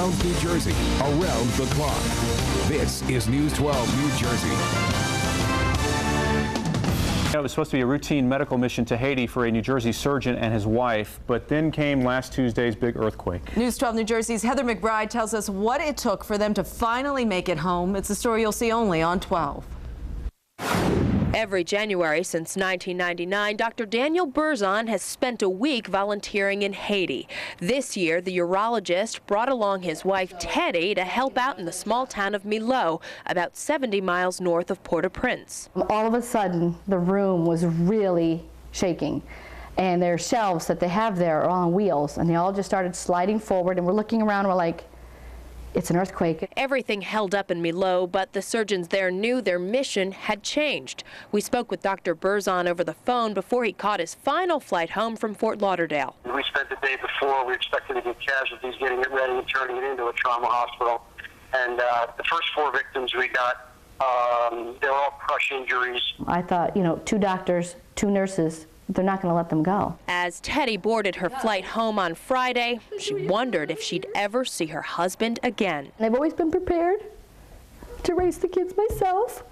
surrounds New Jersey, around the clock. This is News 12 New Jersey. It was supposed to be a routine medical mission to Haiti for a New Jersey surgeon and his wife, but then came last Tuesday's big earthquake. News 12 New Jersey's Heather McBride tells us what it took for them to finally make it home. It's a story you'll see only on 12. Every January since 1999, Dr. Daniel Burzon has spent a week volunteering in Haiti. This year, the urologist brought along his wife, Teddy, to help out in the small town of Milot, about 70 miles north of Port-au-Prince. All of a sudden, the room was really shaking, and their shelves that they have there are on wheels, and they all just started sliding forward, and we're looking around, and we're like, it's an earthquake. Everything held up in Milot, but the surgeons there knew their mission had changed. We spoke with Dr. Burzon over the phone before he caught his final flight home from Fort Lauderdale. We spent the day before, we expected to get casualties, getting it ready and turning it into a trauma hospital. And the first 4 victims we got, they were all crush injuries. I thought, 2 doctors, 2 nurses, they're not going to let them go. As Teddy boarded her flight home on Friday, she wondered if she'd ever see her husband again. I've always been prepared to raise the kids myself,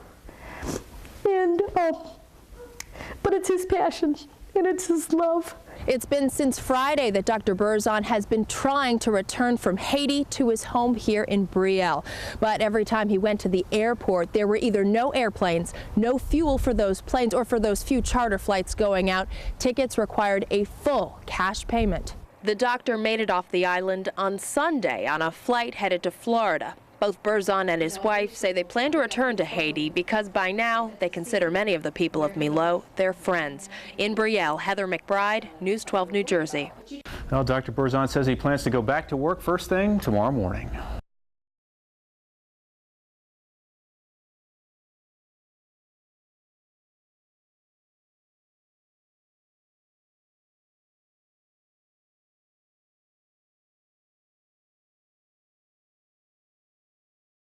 and but it's his passion and it's his love. It's been since Friday that Dr. Burzon has been trying to return from Haiti to his home here in Brielle. But every time he went to the airport, there were either no airplanes, no fuel for those planes, or for those few charter flights going out, tickets required a full cash payment. The doctor made it off the island on Sunday on a flight headed to Florida. Both Burzon and his wife say they plan to return to Haiti because by now they consider many of the people of Milot their friends. In Brielle, Heather McBride, News 12 New Jersey. Well, Dr. Burzon says he plans to go back to work first thing tomorrow morning.